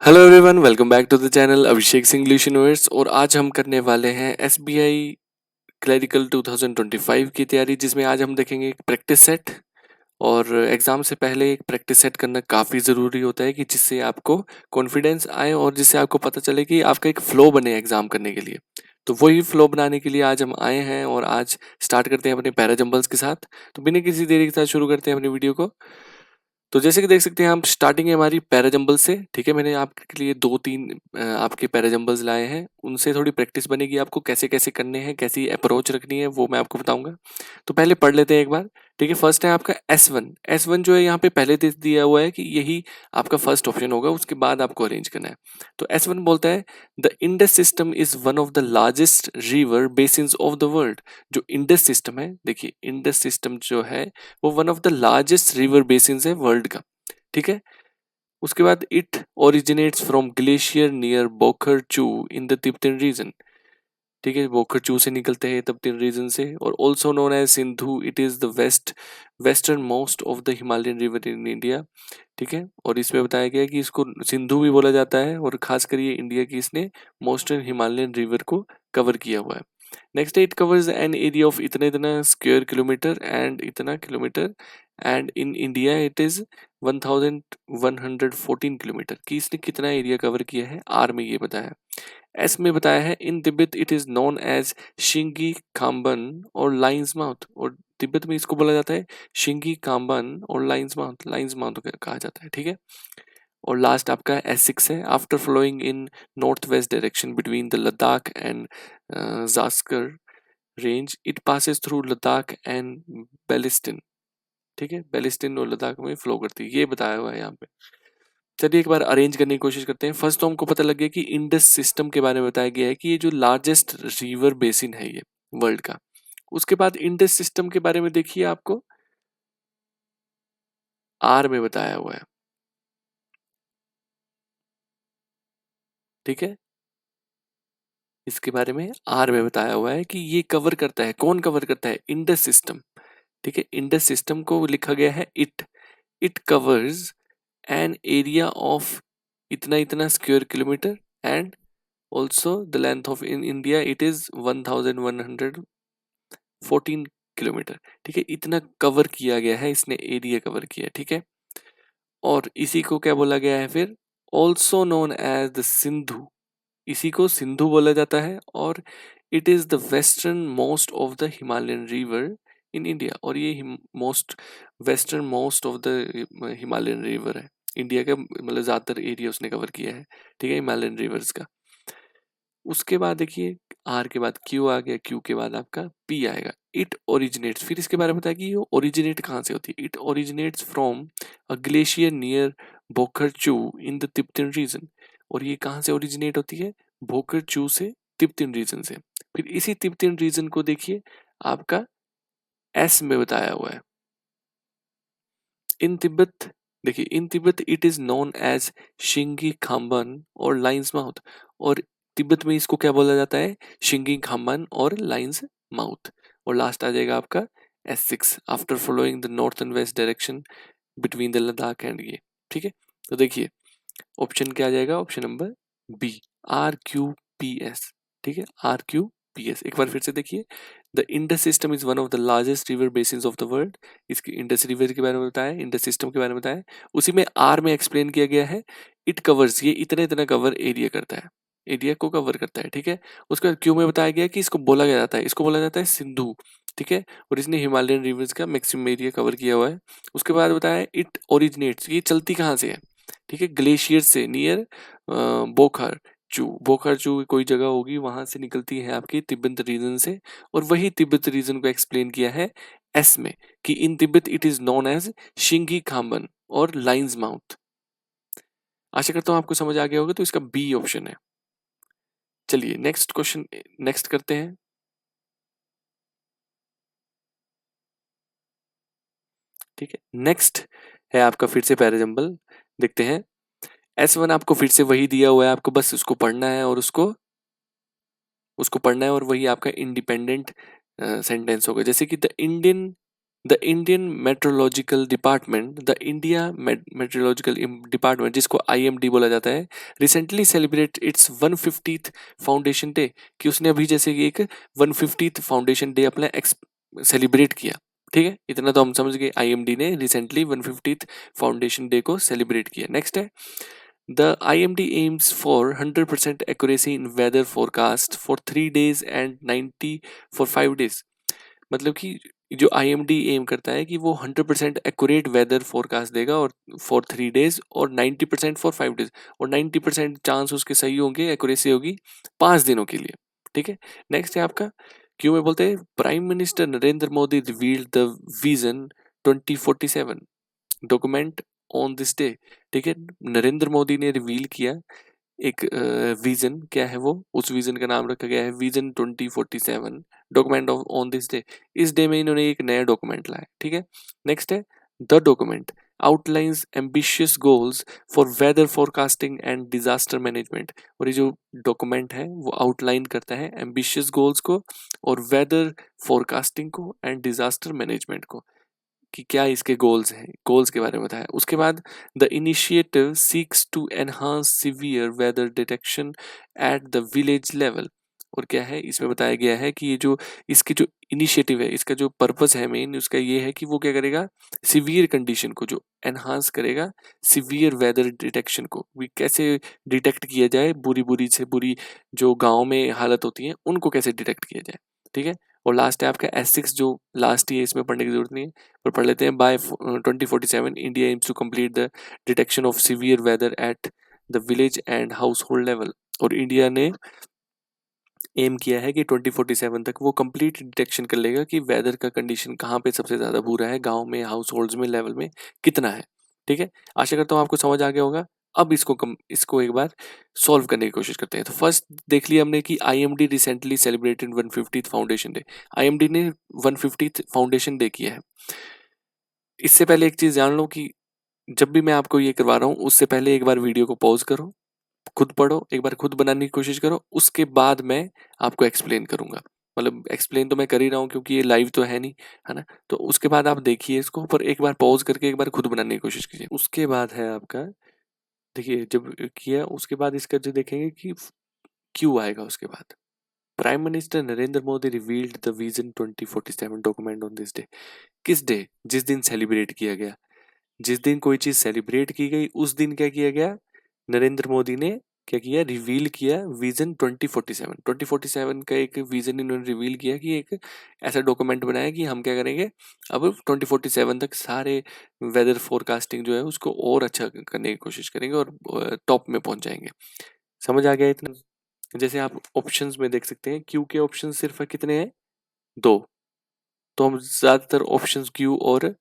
Hello everyone, welcome back to the channel Abhishek Singh English universe. और आज हम करने वाले हैं एसबीआई क्लरिकल 2025 की तैयारी, जिसमें आज हम देखेंगे एक प्रैक्टिस सेट। और एग्ज़ाम से पहले एक प्रैक्टिस सेट करना काफ़ी ज़रूरी होता है कि जिससे आपको कॉन्फिडेंस आए और जिससे आपको पता चले कि आपका एक फ़्लो बने एग्ज़ाम करने के लिए। तो वही फ़्लो बनाने के लिए आज हम आए हैं और आज स्टार्ट करते हैं अपने पैरा जंबल्स के साथ। तो बिना किसी देरी के साथ शुरू करते हैं अपनी वीडियो को। तो जैसे कि देख सकते हैं हम स्टार्टिंग है हमारी पैराजंबल से। ठीक है, मैंने आपके लिए 2-3 आपके पैराजंबल्स लाए हैं। उनसे थोड़ी प्रैक्टिस बनेगी, आपको कैसे-कैसे करने हैं, कैसी अप्रोच रखनी है वो मैं आपको बताऊँगा। तो पहले पढ़ लेते हैं एक बार। ठीक है, फर्स्ट है आपका S1। S1 जो है यहाँ पे पहले दे दिया हुआ है कि यही आपका फर्स्ट ऑप्शन होगा, उसके बाद आपको अरेंज करना है। तो S1 बोलता है the Indus system is one of the largest river basins of the world. जो इंडस सिस्टम है, देखिए इंडस सिस्टम जो है वो one of the largest river basins है वर्ल्ड का। ठीक है, उसके बाद it originates from glacier near Bokhar Chu in the Tibetan reason. ठीक है, बोखर चू से निकलते हैं तिब्बतन रीजन से। और also known as Sindhu, it is the western most of the Himalayan river in India. ठीक है, और इसमें बताया गया है कि इसको सिंधु भी बोला जाता है और खासकर ये इंडिया की इसने मोस्टर्न हिमालयन रिवर को कवर किया हुआ है। नेक्स्ट है it covers an area of इतना इतना स्क्वायर किलोमीटर एंड इतना kilometre, and in India it is 1114 kilometre. कि इसने कितना एरिया कवर किया है, आर में ये बताया है। एस में बताया है in Tibet it is known as Singi Khamban और लाइन्स माउथ। और तिब्बत में इसको बोला जाता है शिंगी खाम्बन और लाइन्स माउथ कहा जाता है। ठीक है, और लास्ट आपका S6 है after flowing in north west direction between the Ladakh and Zaskar range it passes through Ladakh and Baltistan. ठीक है, बेलिस्टिन और लद्दाख में फ्लो करती है, ये बताया हुआ है यहाँ पे। चलिए एक बार अरेंज करने की कोशिश करते हैं। फर्स्ट तो हमको पता लग गया कि इंडस सिस्टम के बारे में बताया गया है कि ये जो लार्जेस्ट रिवर बेसिन है ये वर्ल्ड का। उसके बाद इंडस सिस्टम के बारे में देखिए, आपको आर में बताया हुआ है। ठीक है, इसके बारे में आर में बताया हुआ है कि ये कवर करता है, कौन कवर करता है, इंडस सिस्टम। ठीक है, इंडस सिस्टम को लिखा गया है it covers an area of इतना इतना square kilometre and also the length of in India it is 1114 kilometre. ठीक है, इतना कवर किया गया है, इसने एरिया कवर किया है। ठीक है, और इसी को क्या बोला गया है फिर, also known as the Sindhu. इसी को सिंधु बोला जाता है और it is the western most of the Himalayan river in India. और ये most western most of the Himalayan river है इंडिया का, मतलब ज़्यादातर एरिया उसने कवर किया है। ठीक है, हिमालयन रिवर्स का। उसके बाद देखिए आर के बाद क्यू आ गया, क्यू के बाद आपका पी आएगा। इट ओरिजिनेट्स, फिर इसके बारे में बताया कि ये ओरिजिनेट कहाँ से होती है। It originates from a glacier near Bokhar Chu in the Tibetan region. और ये कहाँ से ओरिजिनेट होती है, बोखरचू से, तिब्बतन रीजन से। फिर इसी तिब्बतन रीजन को देखिए आपका एस में बताया हुआ है। इन तिब्बत, देखिए in Tibet it is known as Singi Khamban और लाइन्स माउथ। और तिब्बत में इसको क्या बोला जाता है, शिंगी खाम्बन और लाइन्स माउथ। और लास्ट आ जाएगा आपका S6 after following the north and waste direction between the Ladakh and ये। ठीक है, तो देखिए ऑप्शन क्या आ जाएगा, ऑप्शन नंबर बी, RQPS। ठीक है, RQPS। एक बार फिर से देखिए, the Indus system is one of the largest river basins of the world. इसकी इंडस रिवर के बारे में बताया, इंडस सिस्टम के बारे में बताया। उसी में आर में एक्सप्लेन किया गया है इट कवर्स, ये इतना इतना कवर एरिया करता है, एरिया को कवर करता है। ठीक है, उसके बाद क्यू में बताया गया कि इसको बोला गया जाता है, इसको बोला जाता है सिंधु। ठीक है, और इसने हिमालयन रिवर्स का मैक्सिमम एरिया कवर किया हुआ है। उसके बाद बताया इट ओरिजिनेट्स, ये चलती कहाँ से है। ठीक है, ग्लेशियर से नियर बोखर चू, बोखर चू कोई जगह होगी, वहां से निकलती है आपकी तिब्बत रीजन से। और वही तिब्बत रीजन को एक्सप्लेन किया है एस में कि in Tibet it is known as Singi Khamban और लाइन्स माउथ। आशा करता हूं आपको समझ आ गया होगा, तो इसका बी ऑप्शन है। चलिए नेक्स्ट क्वेश्चन, नेक्स्ट करते हैं। ठीक है, नेक्स्ट है आपका फिर से पैराजंबल, देखते हैं। S1 आपको फिर से वही दिया हुआ है, आपको बस उसको पढ़ना है और उसको उसको पढ़ना है और वही आपका इंडिपेंडेंट सेंटेंस होगा। जैसे कि the Indian the Indian meteorological department, the India meteorological department, जिसको IMD बोला जाता है, recently celebrate its 150th foundation day, कि उसने अभी जैसे कि एक 150th फाउंडेशन डे अपना सेलिब्रेट किया। ठीक है, इतना तो हम समझ गए, IMD ने रिसेंटली 150th फाउंडेशन डे को सेलिब्रेट किया। नेक्स्ट है, the IMD aims for 100% accuracy in weather forecast for 3 days and 90 for 5 days। मतलब कि जो IMD एम करता है कि वो 100% एक्यूरेट वेदर फोरकास्ट देगा, और फॉर 3 डेज, और 90% फॉर 5 डेज, और 90% चांस उसके सही होंगे, एक्यूरेसी होगी 5 दिनों के लिए। ठीक है, नेक्स्ट है आपका, क्यों में बोलते हैं prime minister Narendra Modi revealed the vision 2047 document on this day. ठीक है, नरेंद्र मोदी ने रिवील किया एक विजन, क्या है वो, उस विजन का नाम रखा गया है vision 2047 document on this day. इस डे में इन्होंने एक नया डॉक्यूमेंट लाया। ठीक है, नेक्स्ट है, the document outlines ambitious goals for weather forecasting and disaster management. और ये जो डॉक्यूमेंट है वो आउटलाइन करता है एम्बिशियस गोल्स को, और वेदर फोरकास्टिंग को, एंड डिजास्टर मैनेजमेंट को, कि क्या इसके गोल्स हैं, गोल्स के बारे में बताया। उसके बाद the initiative seeks to enhance severe weather detection at the village level. और क्या है इसमें बताया गया है कि ये जो इसकी जो इनिशिएटिव है, इसका जो पर्पस है मेन, उसका ये है कि वो क्या करेगा, सीवियर कंडीशन को जो एनहांस करेगा, सीवियर वेदर डिटेक्शन को भी कैसे डिटेक्ट किया जाए, बुरी बुरी से बुरी जो गाँव में हालत होती है उनको कैसे डिटेक्ट किया जाए। ठीक है, और लास्ट है आपका S6, जो लास्ट ही है, इसमें पढ़ने की जरूरत नहीं है, पर पढ़ लेते हैं। By 2047 India aims to complete the detection of severe weather at the village and household level. और इंडिया ने एम किया है कि 2047 तक वो कंप्लीट डिटेक्शन कर लेगा कि वेदर का कंडीशन कहाँ पे सबसे ज़्यादा बुरा है, गांव में, हाउस होल्ड्स में, लेवल में कितना है। ठीक है, आशा करता हूँ आपको समझ आ गया होगा। अब इसको एक बार सॉल्व करने की कोशिश करते हैं। तो फर्स्ट देख लिया हमने कि IMD recently celebrated 150th foundation day. IMD ने 150th फाउंडेशन डे किया है। इससे पहले एक चीज़ जान लो कि जब भी मैं आपको ये करवा रहा हूँ, उससे पहले एक बार वीडियो को पॉज करो, खुद पढ़ो, एक बार खुद बनाने की कोशिश करो, उसके बाद मैं आपको एक्सप्लेन करूंगा। मतलब एक्सप्लेन तो मैं कर ही रहा हूँ क्योंकि ये लाइव तो है नहीं, है ना। तो उसके बाद आप देखिए इसको, पर एक बार पॉज करके एक बार खुद बनाने की कोशिश कीजिए। उसके बाद है आपका, देखिए जब किया उसके बाद इसका जो देखेंगे कि क्यों आएगा उसके बाद। Prime minister Narendra Modi revealed the vision 2047 document on this day. किस डे, जिस दिन सेलिब्रेट किया गया, जिस दिन कोई चीज सेलिब्रेट की गई उस दिन क्या किया गया, नरेंद्र मोदी ने क्या किया, रिवील किया विजन 2047। 2047 का एक विजन इन्होंने रिवील किया कि एक ऐसा डॉक्यूमेंट बनाया कि हम क्या करेंगे, अब 2047 तक सारे वेदर फोरकास्टिंग जो है उसको और अच्छा करने की कोशिश करेंगे, और टॉप में पहुंच जाएंगे। समझ आ गया इतना। जैसे आप ऑप्शंस में देख सकते हैं, क्यू के ऑप्शन सिर्फ कितने हैं, 2। तो हम ज्यादातर ऑप्शंस क्यू और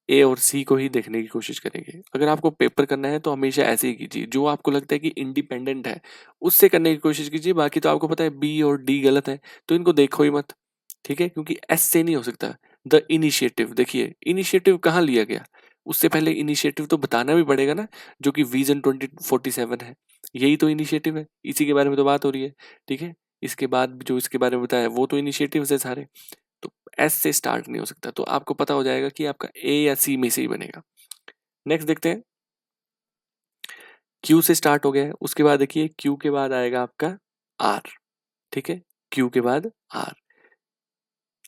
ए और सी को ही देखने की कोशिश करेंगे। अगर आपको पेपर करना है तो हमेशा ऐसे ही कीजिए, जो आपको लगता है कि इंडिपेंडेंट है उससे करने की कोशिश कीजिए। बाकी तो आपको पता है बी और डी गलत है, तो इनको देखो ही मत। ठीक है, क्योंकि एस से नहीं हो सकता। द इनिशिएटिव, देखिए इनिशिएटिव कहाँ लिया गया, उससे पहले इनिशिएटिव तो बताना भी पड़ेगा ना, जो कि विजन 2047 है, यही तो इनिशिएटिव है, इसी के बारे में तो बात हो रही है। ठीक है, इसके बाद जो इसके बारे में बताया वो तो इनिशिएटिव है सारे। तो एस से स्टार्ट नहीं हो सकता, तो आपको पता हो जाएगा कि आपका ए या सी में से ही बनेगा। नेक्स्ट देखते हैं, क्यू से स्टार्ट हो गया है, उसके बाद देखिए क्यू के बाद आएगा आपका आर। ठीक है, क्यू के बाद आर।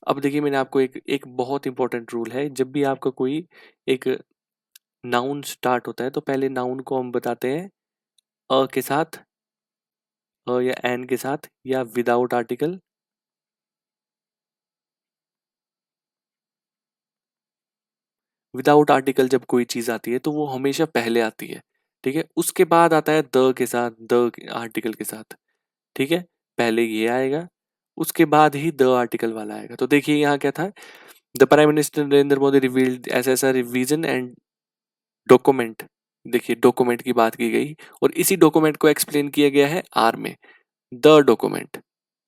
अब देखिए मैंने आपको एक एक बहुत इंपॉर्टेंट रूल है, जब भी आपका कोई एक नाउन स्टार्ट होता है तो पहले नाउन को हम बताते हैं अ के साथ, अ या एन के साथ, या विदाउट आर्टिकल। विदाउट आर्टिकल जब कोई चीज आती है तो वो हमेशा पहले आती है। ठीक है, उसके बाद आता है द के साथ, द आर्टिकल के साथ। ठीक है, पहले ये आएगा, उसके बाद ही द आर्टिकल वाला आएगा। तो देखिए यहाँ क्या था, the prime minister Narendra Modi revealed ऐसा ऐसा रिवीजन एंड डॉक्यूमेंट। देखिए डॉक्यूमेंट की बात की गई, और इसी डॉक्यूमेंट को एक्सप्लेन किया गया है आर में, द डॉक्यूमेंट।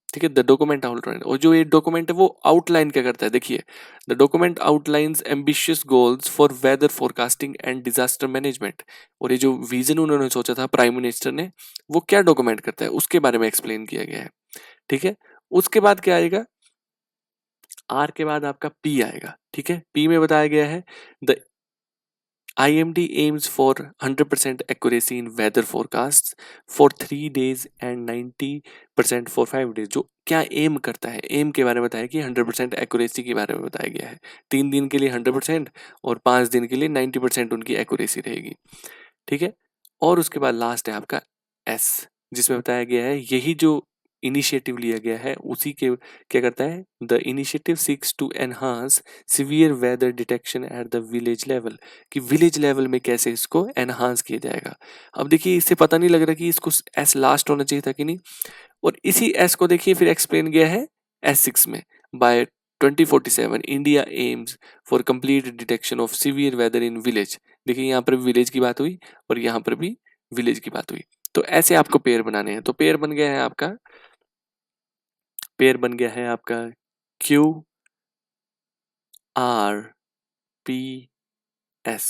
ठीक है, द डॉक्यूमेंट आउटलाइन, और जो ये डॉक्यूमेंट है वो आउटलाइन क्या करता है, देखिए the document outlines ambitious goals for weather forecasting and disaster management. और ये जो विजन उन्होंने सोचा था प्राइम मिनिस्टर ने, वो क्या डॉक्यूमेंट करता है उसके बारे में एक्सप्लेन किया गया है। ठीक है, उसके बाद क्या आएगा, आर के बाद आपका पी आएगा, ठीक है। पी में बताया गया है the IMD aims for 100% accuracy in weather forecasts for 3 days and 90% for 5 days। जो क्या एम करता है, एम के बारे में बताया कि 100% एक्यूरेसी के बारे में बताया गया है। 3 दिन के लिए 100% और 5 दिन के लिए 90% उनकी एक्यूरेसी रहेगी, ठीक है। और उसके बाद लास्ट है आपका एस, जिसमें बताया गया है यही जो इनिशिएटिव लिया गया है उसी के क्या करता है, the initiative seeks to enhance severe weather detection at the village level, कि विलेज लेवल में कैसे इसको एनहांस किया जाएगा। अब देखिए इससे पता नहीं लग रहा कि इसको एस लास्ट होना चाहिए था कि नहीं। और इसी एस को देखिए फिर एक्सप्लेन किया है S6 में, by 2047 India aims for complete detection of severe weather in village. देखिए यहाँ पर विलेज की बात हुई और यहाँ पर भी विलेज की बात हुई। तो ऐसे आपको पेयर बनाने हैं। तो पेयर बन गया है आपका, पेयर बन गया है आपका QRPS,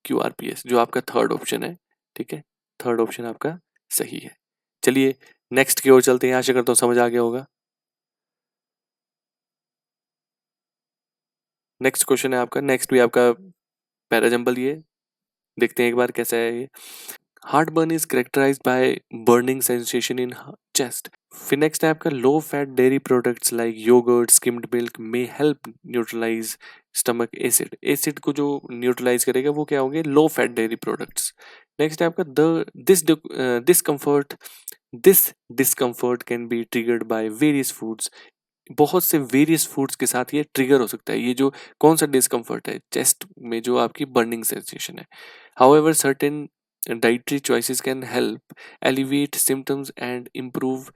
QRPS जो आपका थर्ड ऑप्शन है, ठीक है। थर्ड ऑप्शन आपका सही है। चलिए नेक्स्ट की ओर चलते हैं, आशा करता हूँ समझ आ गया होगा। नेक्स्ट क्वेश्चन है आपका, नेक्स्ट भी आपका पैराजंबल, ये देखते हैं एक बार कैसा है ये। Heartburn is characterized by burning sensation in chest। फिर नेक्स्ट है आपका low fat dairy products like yoghurt skimmed milk may help neutralise stomach acid. Acid को जो न्यूट्रलाइज करेगा वो क्या होंगे, low fat dairy products. Next है आपका the discomfort, this discomfort can be triggered by various foods. बहुत से वेरियस फूड्स के साथ ये ट्रिगर हो सकता है। ये जो कौन सा डिस्कम्फर्ट है, चेस्ट में जो आपकी बर्निंग सेंसेशन है। However certain dietary choices can help alleviate symptoms and improve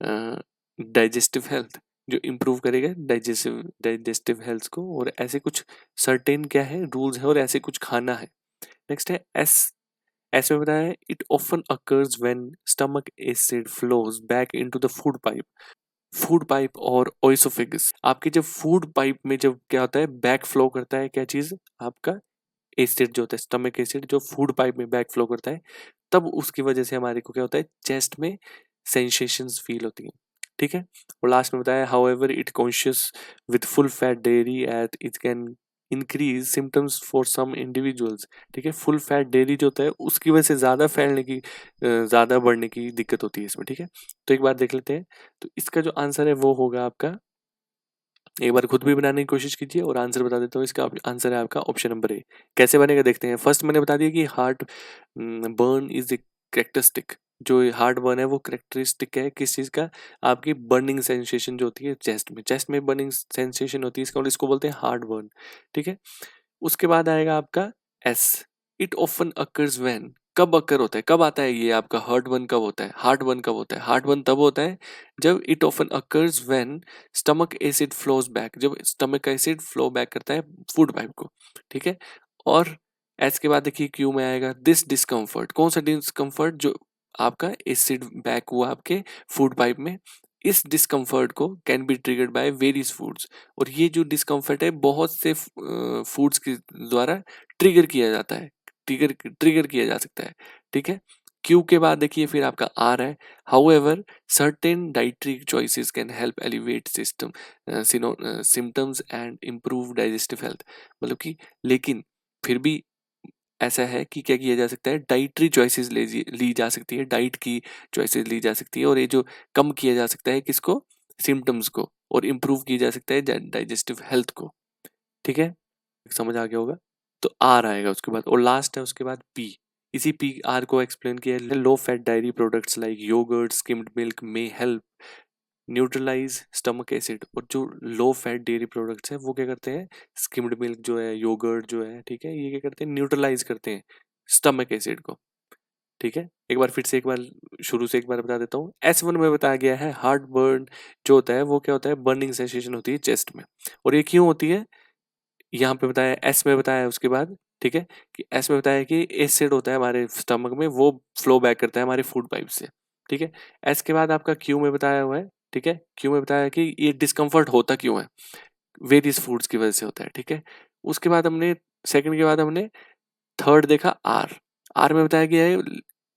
digestive health, जो इम्प्रूव करेगा डाइजेस्टिव हेल्थ को। और ऐसे कुछ सर्टेन क्या है रूल्स है और ऐसे कुछ खाना है। नेक्स्ट है एस, ऐसे में बताया है it often occurs when stomach acid flows back into the food pipe. Food pipe और ओइसोफेगस, आपके जब फूड पाइप में जब क्या होता है बैक फ्लो करता है, क्या चीज आपका एसिड जो होता है, स्टमक एसिड जो फूड पाइप में बैक फ्लो करता है, तब उसकी वजह से हमारे को क्या होता है, चेस्ट में सेंसेशंस फील होती हैं, ठीक है। और लास्ट में बताया however it conscious with full fat dairy at it can increase symptoms for some individuals, ठीक है। फुल फैट डेयरी जो होता है उसकी वजह से ज़्यादा फैलने की ज़्यादा बढ़ने की दिक्कत होती है इसमें, ठीक है। तो एक बार देख लेते हैं। तो इसका जो आंसर है वो होगा आपका, एक बार खुद भी बनाने की कोशिश कीजिए और आंसर बता देता हूँ। इसका आंसर है आपका ऑप्शन नंबर ए। कैसे बनेगा देखते हैं। फर्स्ट मैंने बता दिया कि heart burn is a characteristic, जो हार्ट बर्न है वो करेक्टरिस्टिक है किस चीज़ का, आपकी बर्निंग सेंसेशन जो होती है चेस्ट में, चेस्ट में बर्निंग सेंसेशन होती है इसका, और इसको बोलते हैं हार्ट बर्न, ठीक है। उसके बाद आएगा आपका S, it often occurs when, कब अकर होता है, कब आता है ये आपका हार्ट बर्न, कब होता है, हार्ट बर्न कब होता है, हार्ट बर्न तब होता है जब it often occurs when stomach acid flows back, जब स्टमक एसिड फ्लो बैक करता है फूड पाइप को, ठीक है। और एस के बाद देखिए क्यू में आएगा दिस डिस्कम्फर्ट, कौन सा डिस्कम्फर्ट, जो आपका एसिड बैक हुआ आपके फूड पाइप में, इस डिस्कम्फर्ट को can be triggered by various foods. और ये जो डिस्कम्फर्ट है बहुत से फूड्स के द्वारा ट्रिगर किया जाता है, ट्रिगर ट्रिगर किया जा सकता है, ठीक है। क्यू के बाद देखिए फिर आपका आर है, however certain dietary choices can help elevate system symptoms and improve digestive health. मतलब कि लेकिन फिर भी ऐसा है कि क्या किया जा सकता है, डाइटरी चॉइसेस ली जा सकती है, डाइट की चॉइसेस ली जा सकती है, और ये जो कम किया जा सकता है किसको, सिम्टम्स को, और इम्प्रूव किया जा सकता है डाइजेस्टिव हेल्थ को, ठीक है। समझ आ गया होगा। तो आर आएगा उसके बाद, और लास्ट है उसके बाद पी। इसी पी आर को एक्सप्लेन किया है, low fat dairy products like yoghurt skimmed milk में हेल्प न्यूट्रलाइज स्टमक एसिड। और जो लो फैट डेयरी प्रोडक्ट्स हैं वो क्या करते हैं, स्किम्ड मिल्क जो है, योगर्ट जो है, ठीक है, ये क्या करते हैं, न्यूट्रलाइज करते हैं स्टमक एसिड को, ठीक है। एक बार फिर से एक बार शुरू से एक बार बता देता हूँ। S1 में बताया गया है हार्ट बर्न जो होता है वो क्या होता है, बर्निंग सेंसेशन होती है चेस्ट में। और ये क्यों होती है, यहाँ पे बताया, एस में बताया उसके बाद, ठीक है, कि एस में बताया कि एसिड होता है हमारे स्टमक में, वो फ्लो बैक करता है हमारे फूड पाइप से, ठीक है। एस के बाद आपका क्यू में बताया हुआ है, ठीक है, क्यू में बताया कि ये डिस्कम्फर्ट होता क्यों है, वेरियस फूड्स की वजह से होता है, ठीक है। उसके बाद हमने सेकंड के बाद हमने थर्ड देखा आर, आर में बताया गया है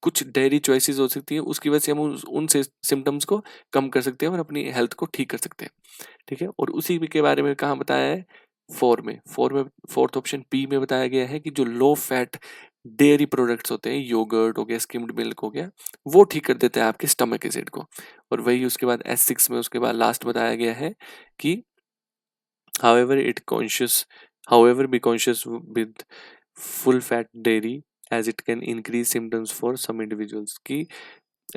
कुछ डेयरी चॉइसेस हो सकती है, उसकी वजह से हम उन सिम्टम्स को कम कर सकते हैं और अपनी हेल्थ को ठीक कर सकते हैं, ठीक है। और उसी के बारे में कहाँ बताया है, फोर में फोर्थ ऑप्शन बी में बताया गया है कि जो लो फैट डेयरी प्रोडक्ट्स होते हैं, योगर्ट हो गया, स्किम्ड मिल्क हो गया, वो ठीक कर देते हैं आपके स्टमक एसिड को। और वही उसके बाद S6 में उसके बाद लास्ट बताया गया है कि however it conscious however be conscious with full fat dairy as it can increase symptoms for some individuals, कि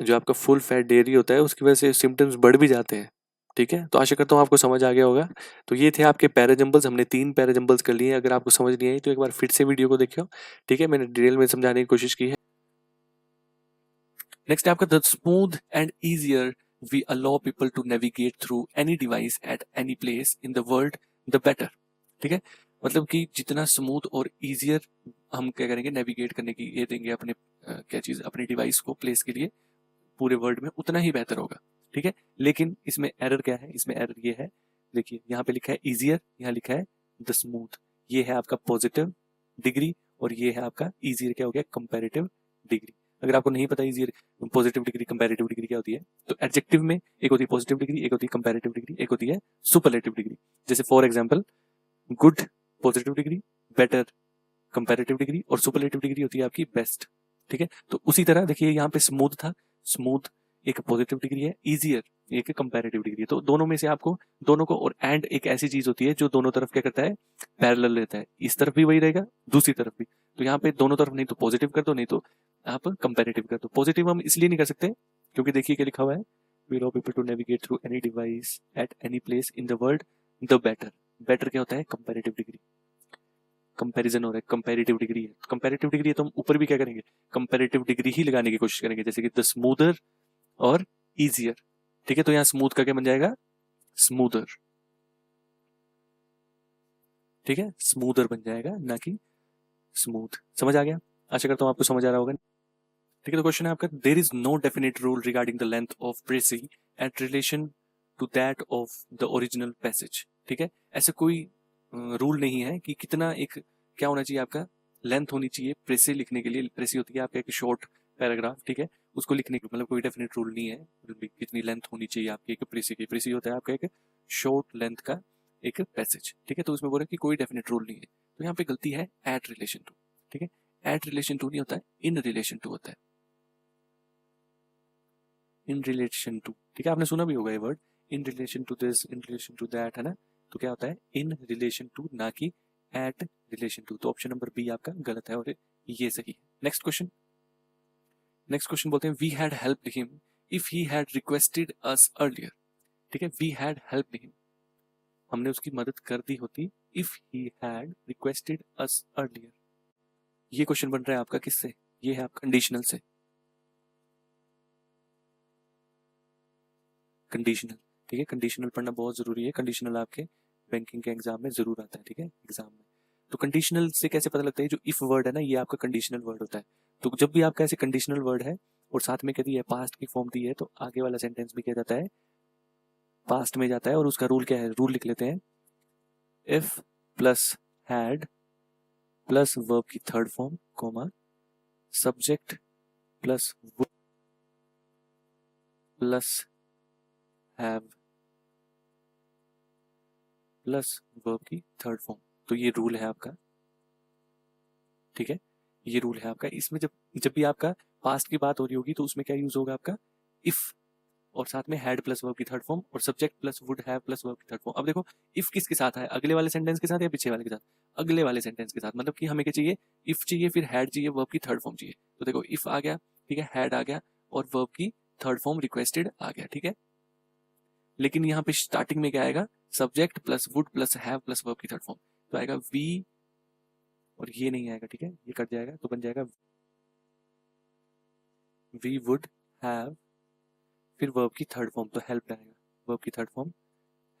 जो आपका फुल फैट डेयरी होता है उसकी वजह से सिम्टम्स बढ़ भी जाते हैं, ठीक है। तो आशा करता हूँ आपको समझ आ गया होगा। तो ये थे आपके पैराजम्बल्स, हमने 3 पैराजम्बल्स कर लिए। अगर आपको समझ नहीं आई तो एक बार फिर से वीडियो को देखियो, ठीक है। मैंने डिटेल में समझाने की कोशिश की है। नेक्स्ट है आपका the smooth and easier we allow people to navigate through any device at any place in the world the better, ठीक है। मतलब कि जितना स्मूथ और ईजियर हम क्या करेंगे नेविगेट करने की ये देंगे अपने क्या चीज अपने डिवाइस को प्लेस के लिए पूरे वर्ल्ड में, उतना ही बेहतर होगा, ठीक है। लेकिन इसमें एरर क्या है, इसमें एरर ये है, देखिए यहाँ पे लिखा है ईजियर, यहाँ लिखा है द स्मूथ, ये है आपका पॉजिटिव डिग्री और ये है आपका ईजियर क्या हो गया, कंपैरेटिव डिग्री। अगर आपको नहीं पता easier positive degree comparative degree क्या होती है, तो एडजेक्टिव में एक होती है पॉजिटिव डिग्री, एक होती है कंपैरेटिव डिग्री, एक होती है सुपरलेटिव डिग्री। जैसे for example good positive degree, better comparative degree और सुपरलेटिव डिग्री होती है आपकी बेस्ट, ठीक है। तो उसी तरह देखिए यहाँ पे स्मूथ था, स्मूथ एक पॉजिटिव डिग्री है, ईजियर एक कंपैरेटिव डिग्री है। तो दोनों में से आपको दोनों को, और एंड एक ऐसी चीज होती है जो दोनों तरफ क्या करता है, पैरेलल रहता है, इस तरफ भी वही रहेगा दूसरी तरफ भी। तो यहाँ पे दोनों तरफ नहीं तो पॉजिटिव कर दो, नहीं तो आप कंपैरेटिव कर दो। पॉजिटिव हम इसलिए नहीं कर सकते क्योंकि देखिए क्या लिखा हुआ है, we allow people to navigate through any device at any place in the world the better. Better क्या होता है, कंपैरेटिव डिग्री, कंपैरिजन हो रहा है, कंपैरेटिव डिग्री है, कंपैरेटिव डिग्री है तो हम ऊपर भी क्या करेंगे, कंपैरेटिव डिग्री ही लगाने की कोशिश करेंगे, जैसे कि द स्मूदर और इजियर, ठीक है। तो यहाँ स्मूथ का क्या बन जाएगा, स्मूदर, ठीक है, स्मूदर बन जाएगा ना कि स्मूथ। समझ आ गया, आशा करता हूँ आपको समझ आ रहा होगा, ठीक है। तो क्वेश्चन है आपका, there is no definite rule regarding the length of bracing at relation to that of the original passage, ठीक है। ऐसे कोई रूल नहीं है कि कितना एक क्या होना चाहिए आपका लेंथ होनी चाहिए प्रेसे लिखने के लिए। प्रेसी होती है आपका एक शॉर्ट पैराग्राफ, ठीक है, उसको लिखने के मतलब कोई डेफिनेट रूल नहीं है कितनी लेंथ होनी चाहिए आपकी एक प्रेसी की। प्रेसी होता है आपका एक शॉर्ट लेंथ का एक पैसेज, ठीक है। तो उसमें बोल रहे कि कोई डेफिनेट रूल नहीं है। तो यहाँ पे गलती है एट रिलेशन टू, ठीक है। एट रिलेशन टू नहीं होता है, इन रिलेशन टू होता है, इन रिलेशन टू, ठीक है। आपने सुना भी होगा ये word, in relation to this, in relation to that, है ना। तो क्या होता है, इन रिलेशन टू, ना कि एट रिलेशन टू। तो ऑप्शन नंबर बी आपका गलत है और ये सही है। नेक्स्ट क्वेश्चन, नेक्स्ट क्वेश्चन बोलते हैं we had helped him if he had requested us earlier, ठीक है। वी हैड हेल्प्ड हिम, हमने उसकी मदद कर दी होती, if he had requested us earlier. ये क्वेश्चन बन रहा है आपका किससे, ये है आपका कंडीशनल से, कंडीशनल, ठीक है। कंडीशनल पढ़ना बहुत जरूरी है, कंडीशनल आपके बैंकिंग के एग्जाम में जरूर आता है, ठीक है, एग्जाम में। तो कंडीशनल से कैसे पता लगता है, जो इफ वर्ड है ना ये आपका कंडीशनल वर्ड होता है। तो जब भी आपका ऐसे कंडीशनल वर्ड है और साथ में कहती है पास्ट की फॉर्म दी है, तो आगे वाला सेंटेंस भी क्या जाता है, पास्ट में जाता है। और उसका रूल क्या है, रूल लिख लेते हैं, if plus had plus verb की third form comma subject plus would plus have plus verb की थर्ड फॉर्म। तो ये रूल है आपका, ठीक है, ये रूल है आपका। इसमें जब जब भी आपका पास्ट की बात हो रही होगी तो उसमें क्या यूज होगा आपका, इफ और साथ में हैड प्लस वर्ब की थर्ड फॉर्म और subject plus would have plus verb की थर्ड फॉर्म। अब देखो इफ किसके साथ है, अगले वाले सेंटेंस के साथ या पीछे वाले के साथ, अगले वाले सेंटेंस के साथ। मतलब कि हमें क्या चाहिए, इफ चाहिए, फिर हैड चाहिए, वर्ब की थर्ड फॉर्म चाहिए। तो देखो इफ आ गया, ठीक है, हैड आ गया और वर्ब की थर्ड फॉर्म रिक्वेस्टेड आ गया, ठीक है। लेकिन यहाँ पे स्टार्टिंग में क्या आएगा, subject plus would plus have plus verb की थर्ड फॉर्म। तो आएगा वी, और ये नहीं आएगा, ठीक है, ये कट जाएगा तो बन जाएगा वी वुड हैव, फिर वर्ब की थर्ड फॉर्म तो हेल्प आएगा, वर्ब की थर्ड फॉर्म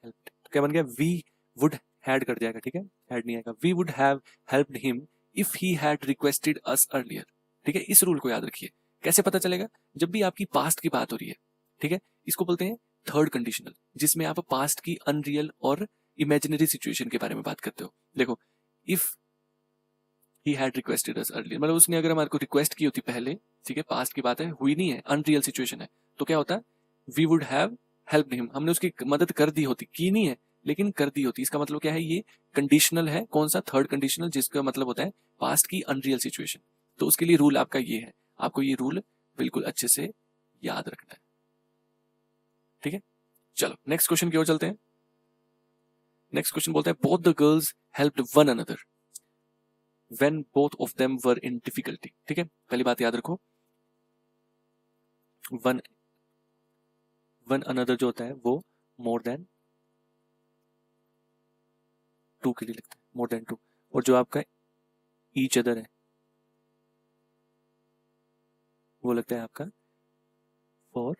हेल्प। तो क्या बन गया, वी वुड हैड कट जाएगा, ठीक है, हैड नहीं आएगा, we would have helped him if he had requested us earlier, ठीक है। इस रूल को याद रखिए। कैसे पता चलेगा, जब भी आपकी पास्ट की बात हो रही है, ठीक है, इसको बोलते हैं थर्ड कंडीशनल, जिसमें आप पास्ट की अनरियल और इमेजिनरी सिचुएशन के बारे में बात करते हो। देखो if he had requested us earlier, मतलब उसने अगर हमारे को रिक्वेस्ट की होती पहले, ठीक है, पास्ट की बात है, हुई नहीं है, अनरियल सिचुएशन है, तो क्या होता है, we would have help him, हमने उसकी मदद कर दी होती, की नहीं है लेकिन कर दी होती। इसका मतलब क्या है, ये कंडीशनल है, कौन सा, थर्ड कंडीशनल, जिसका मतलब होता है पास्ट की अनरियल सिचुएशन। तो उसके लिए रूल आपका ये है, आपको ये रूल बिल्कुल अच्छे से याद रखना है, ठीक है। चलो नेक्स्ट क्वेश्चन की ओर चलते हैं। नेक्स्ट क्वेश्चन बोलता है both the girls helped one another when both of them were in difficulty, ठीक है। पहली बात याद रखो, वन वन अनदर जो होता है वो मोर देन टू के लिए लिखते हैं, मोर देन टू, और जो आपका ईच अदर है वो लगता है आपका फॉर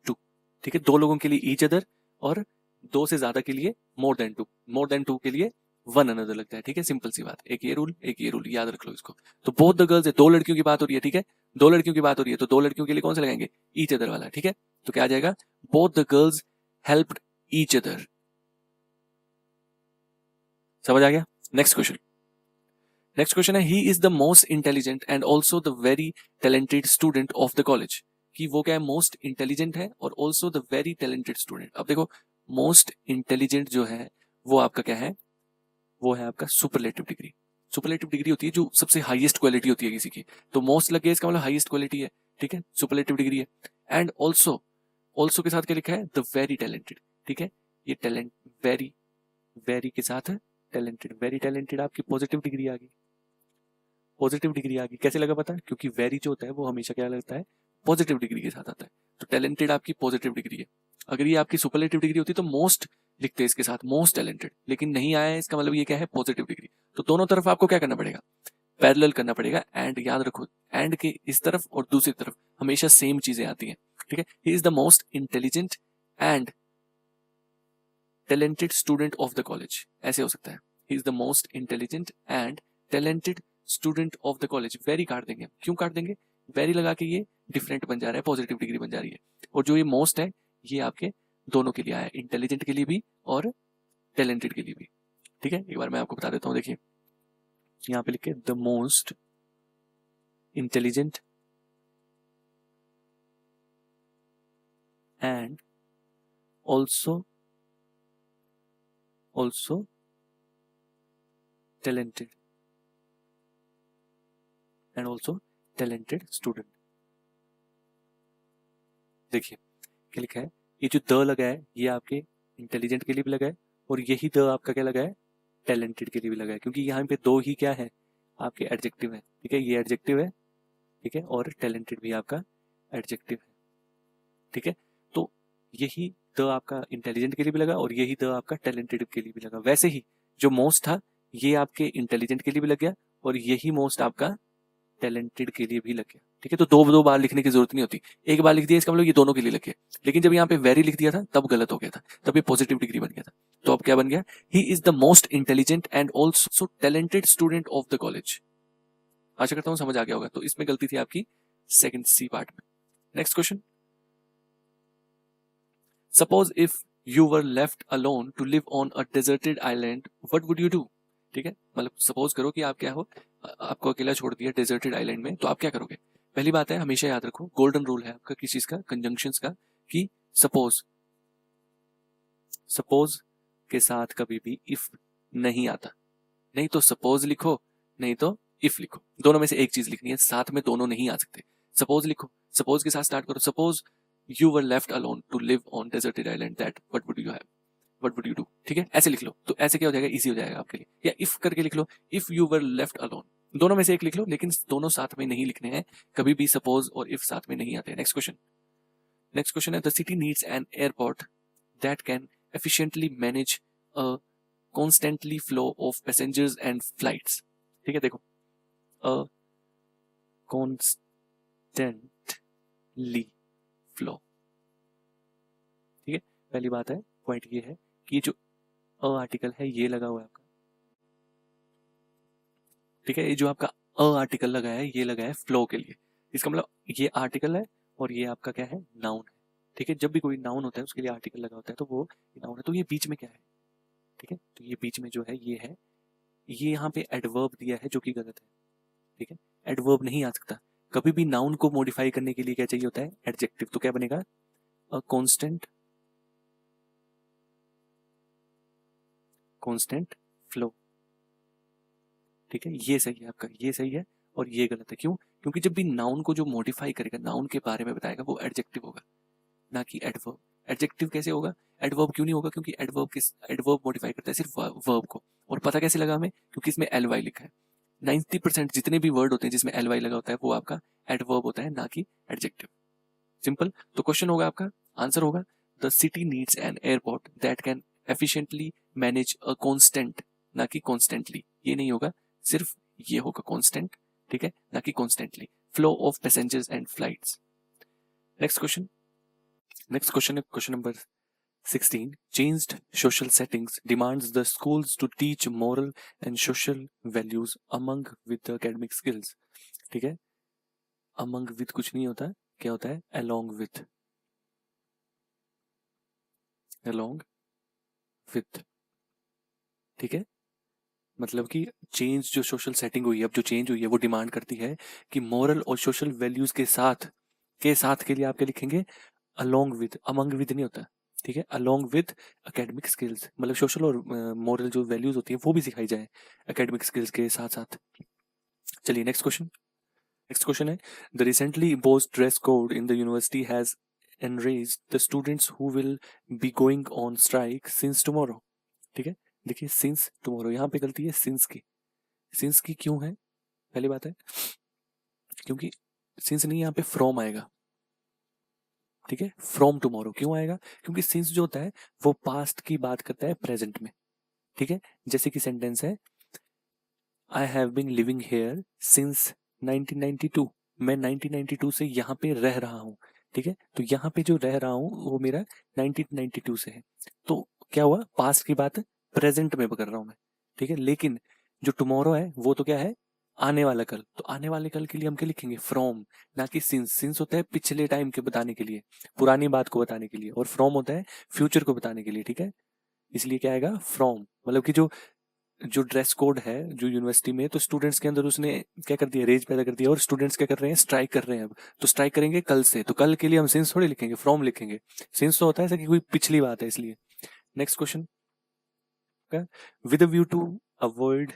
टू, ठीक है। दो लोगों के लिए ईच अदर और दो से ज्यादा के लिए more than two, more than two के लिए वन अनदर लगता है, ठीक है। सिंपल सी बात, एक ये रूल एक ये रूल, याद रख लो इसको। तो बोथ द गर्ल्स है, दो लड़कियों की बात हो रही है, ठीक है, दो लड़कियों की बात हो रही है, तो दो लड़कियों के लिए कौन सा लगाएंगे, ईच अदर वाला, ठीक है। तो क्या आ जाएगा, both the girls helped each other. समझ आ गया। नेक्स्ट क्वेश्चन, नेक्स्ट क्वेश्चन है, ही is the most intelligent and also the very talented student of the college, कि वो क्या है, मोस्ट इंटेलिजेंट है और also the very talented student. अब देखो मोस्ट इंटेलिजेंट जो है वो आपका क्या है, वो है आपका सुपरलेटिव डिग्री। सुपरलेटिव डिग्री होती है जो सबसे हाईएस्ट क्वालिटी होती है किसी की, तो मोस्ट लग गया इसका मतलब हाईएस्ट क्वालिटी है, ठीक है, सुपरलेटिव डिग्री है। एंड ऑल्सो, ऑल्सो के साथ क्या लिखा है, द वेरी टैलेंटेड, ठीक है, ये टैलेंट वेरी, वेरी के साथ है टैलेंटेड, वेरी टैलेंटेड आपकी पॉजिटिव डिग्री आ गई, पॉजिटिव डिग्री आ गई। कैसे लगा पता है, क्योंकि वेरी जो होता है वो हमेशा क्या लगता है, पॉजिटिव डिग्री के साथ आता है, तो टैलेंटेड आपकी पॉजिटिव डिग्री है। अगर ये आपकी सुपरलेटिव डिग्री होती तो मोस्ट लिखते हैं इसके साथ, मोस्ट टैलेंटेड, लेकिन नहीं आया है, इसका मतलब ये क्या है, पॉजिटिव डिग्री। तो दोनों तरफ आपको क्या करना पड़ेगा, पैरेलल करना पड़ेगा। एंड याद रखो, एंड के इस तरफ और दूसरी तरफ हमेशा सेम चीजें आती हैं, ठीक है। ही is the most intelligent and talented student of the college, ऐसे हो सकता है, ही is the most intelligent and talented student of the college. Very काट देंगे, क्यों काट देंगे, वेरी लगा के ये डिफरेंट बन जा रहा है, पॉजिटिव डिग्री बन जा रही है, और जो ये मोस्ट है ये आपके दोनों के लिए आया है, इंटेलिजेंट के लिए भी और टैलेंटेड के लिए भी, ठीक है। एक बार मैं आपको बता देता हूँ, देखिए यहाँ पे लिखे the most intelligent and also talented and also talented student। देखिए क्या लिखा है, ये जो द लगा है ये आपके इंटेलिजेंट के लिए भी लगा है, और यही द आपका क्या लगा है, टैलेंटेड के लिए भी लगा है, क्योंकि यहाँ पे दो ही क्या है, आपके एडजेक्टिव है, ठीक है, ये एडजेक्टिव है, ठीक है, और टैलेंटेड भी आपका एडजेक्टिव है, ठीक है। तो यही द आपका इंटेलिजेंट के लिए भी लगा और यही द आपका टैलेंटेड के लिए भी लगा। वैसे ही जो मोस्ट था ये आपके इंटेलिजेंट के लिए भी लग गया और यही मोस्ट आपका टैलेंटेड के लिए भी लग गया, ठीक है। तो दो दो बार लिखने की जरूरत नहीं होती, एक बार लिख दिया इसका मतलब ये दोनों के लिए लग गया। लेकिन जब यहाँ पे वेरी लिख दिया था तब गलत हो गया था, तब ये पॉजिटिव डिग्री बन गया था। तो अब क्या बन गया, he is the most intelligent and also talented student of the college. आशा करता हूँ समझ आ गया होगा। तो इसमें गलती थी आपकी सेकंड सी पार्ट में। Next question, suppose if you were left alone to live on a deserted island what would you do, ठीक है, मतलब सपोज करो कि आप क्या हो, आपको अकेला छोड़ दिया डेजर्टेड आइलैंड में, तो आप क्या करोगे। पहली बात है हमेशा याद रखो, गोल्डन रूल है आपका किस चीज का, कंजंक्शंस का, कि सपोज, सपोज के साथ कभी भी इफ नहीं आता, नहीं तो सपोज लिखो नहीं तो इफ लिखो, दोनों में से एक चीज लिखनी है, साथ में दोनों नहीं आ सकते। सपोज लिखो, सपोज के साथ स्टार्ट करो, suppose you were left alone to live on deserted island that what would you have, what would you do, ठीक है, ऐसे लिख लो। तो ऐसे क्या हो जाएगा, इजी हो जाएगा आपके लिए। या इफ करके लिख लो, if you were left alone, दोनों में से एक लिख लो, लेकिन दोनों साथ में नहीं लिखने हैं, कभी भी सपोज और इफ साथ में नहीं आते। नेक्स्ट क्वेश्चन, नेक्स्ट क्वेश्चन है, the city needs an airport that can efficiently manage a constantly flow of passengers and flights, ठीक है। देखो अ कॉन्स्टेंटली फ्लो, ठीक है। पहली बात है, पॉइंट ये है कि ये जो अ आर्टिकल है ये लगा हुआ है आपका, ठीक है, ये जो आपका अ आर्टिकल लगा है ये लगा है फ्लो के लिए, इसका मतलब ये आर्टिकल है और ये आपका क्या है, नाउन है, ठीक है। जब भी कोई नाउन होता है उसके लिए आर्टिकल लगा होता है तो वो नाउन है। तो ये बीच में क्या है, ठीक है, तो ये बीच में जो है ये है ये यहाँ पे एडवर्ब दिया है जो कि गलत है, ठीक है। एडवर्ब नहीं आ सकता। कभी भी नाउन को मॉडिफाई करने के लिए क्या चाहिए होता है, एडजेक्टिव। तो क्या बनेगा, अ कांस्टेंट फ्लो, ठीक है। ये सही है आपका, ये सही है और ये गलत है। क्यों? क्योंकि जब भी नाउन को जो मॉडिफाई करेगा, नाउन के बारे में बताएगा, वो एडजेक्टिव होगा, ना कि एडवर्ब। एडजेक्टिव कैसे होगा, एडवर्ब क्यों नहीं होगा? क्योंकि एडवर्ब मॉडिफाई करता है सिर्फ वर्ब को। और पता कैसे लगा हमें? क्योंकि इसमें एल वाई लिखा है। 90% जितने भी वर्ड होते हैं जिसमें एल वाई लगा होता है वो आपका एडवर्ब होता है, ना कि एडजेक्टिव। सिंपल। तो क्वेश्चन होगा आपका, आंसर होगा the city needs an airport that can efficiently manage a constant, ना कि कॉन्स्टेंटली। ये नहीं होगा, सिर्फ ये होगा कांस्टेंट, ठीक है, ना कि constantly. Flow of passengers and flights. Next question. Next question है question number 16. Changed social settings demands the schools to teach moral and social values among with the academic skills. ठीक है, among with कुछ नहीं होता है, क्या होता है, along with, along with, ठीक है। मतलब कि चेंज जो सोशल सेटिंग हुई है, अब जो चेंज हुई है वो डिमांड करती है कि मोरल और सोशल वैल्यूज के साथ के लिए आप क्या लिखेंगे, अलोंग विद। अमंग विद नहीं होता, ठीक है। अलोंग विद एकेडमिक स्किल्स, मतलब सोशल और मोरल जो वैल्यूज होती है वो भी सिखाई जाए एकेडमिक स्किल्स के साथ साथ। चलिए नेक्स्ट क्वेश्चन। नेक्स्ट क्वेश्चन है the recently imposed dress code in the university has enraged the students who will be going on strike since tomorrow. ठीक है, देखिए since tomorrow, यहाँ पे गलती है since की। since की क्यों है? पहली बात है क्योंकि since नहीं, यहाँ पे from आएगा, ठीक है। फ्रॉम टुमारो क्यों आएगा? क्योंकि सिंस जो होता है वो पास्ट की बात करता है प्रेजेंट में, ठीक है। जैसे कि सेंटेंस है I have been living here since 1992, मैं 1992 से यहाँ पे रह रहा हूँ, ठीक है। तो यहाँ पे जो रह रहा हूँ वो मेरा 1992 से है। तो क्या हुआ, पास्ट की बात प्रेजेंट में कर रहा हूँ मैं, ठीक है। लेकिन जो टुमारो है वो तो क्या है, आने वाला कल। तो आने वाले कल के लिए हम क्या लिखेंगे, फ्रॉम, ना कि सिंस। सिंस होता है पिछले टाइम के बताने के लिए, पुरानी बात को बताने के लिए, और फ्रॉम होता है फ्यूचर को बताने के लिए, ठीक है। इसलिए क्या आएगा, फ्रॉम। मतलब कि जो जो ड्रेस कोड है जो यूनिवर्सिटी में, तो स्टूडेंट्स के अंदर उसने क्या कर दिया, रेज पैदा कर दिया, और स्टूडेंट्स क्या कर रहे हैं, स्ट्राइक कर रहे हैं अब। तो स्ट्राइक करेंगे कल से, तो कल के लिए हम सिंस थोड़ी लिखेंगे, फ्रॉम लिखेंगे। सिंस तो होता है ऐसा कि कोई पिछली बात है, इसलिए। Next question, with a view to avoid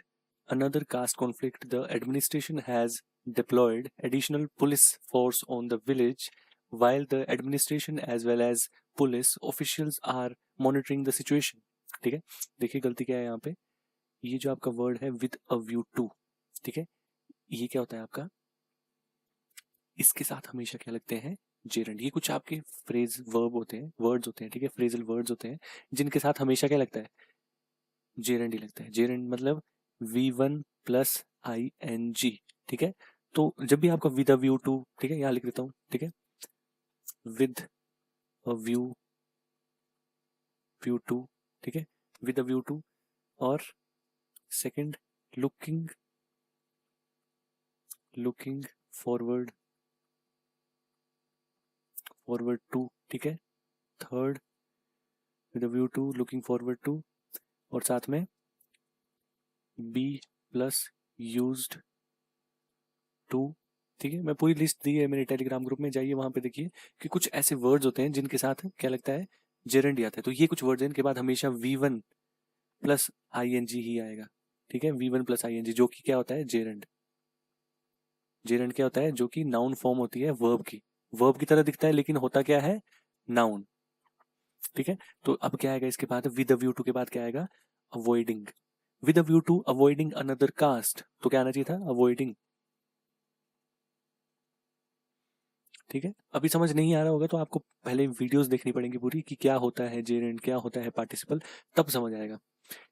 another caste conflict, the administration has deployed additional police force on the village, while the administration as well as police officials are monitoring the situation. ठीक है, देखिए गलती क्या है यहाँ पे, ये जो आपका वर्ड है with a view to, ठीक है, ये क्या होता है आपका, इसके साथ हमेशा क्या लगते हैं, जेरंड। ये कुछ आपके फ्रेज वर्ब होते हैं, वर्ड्स होते हैं, ठीक है, फ्रेजल वर्ड्स होते हैं जिनके साथ हमेशा क्या लगता है, जेरेंड ही लगता है। जेरेंड मतलब V1 प्लस ING, ठीक है। तो जब भी आपका विद अ व्यू टू, ठीक है, यहाँ लिख देता हूँ, ठीक है, विद अ व्यू टू, ठीक है, विद अ व्यू टू, और second looking looking forward forward to, ठीक है। Third with a view to looking forward to, और साथ में बी प्लस यूज्ड टू, ठीक है। मैं पूरी लिस्ट दी है मेरे टेलीग्राम ग्रुप में, जाइए वहां पे देखिए कि कुछ ऐसे वर्ड्स होते हैं जिनके साथ क्या लगता है, जेरेंड आता है। तो ये कुछ वर्ड्स हैं इनके बाद हमेशा V1 प्लस ING ही आएगा, ठीक है। V1 प्लस ING जो कि क्या होता है, जेरेंड। जेरेंड क्या होता है, जो कि नाउन फॉर्म होती है वर्ब की तरह दिखता है, लेकिन होता क्या है, नाउन, ठीक है। तो अब क्या आएगा इसके बाद, विद अ व्यू टू के बाद क्या आएगा, avoiding. With a view to avoiding another cost, तो क्या आना चाहिए था, अवॉइडिंग, ठीक है। अभी समझ नहीं आ रहा होगा तो आपको पहले वीडियोस देखनी पड़ेंगी पूरी कि क्या होता है जेरेंड, क्या होता है पार्टिसिपल, तब समझ आएगा।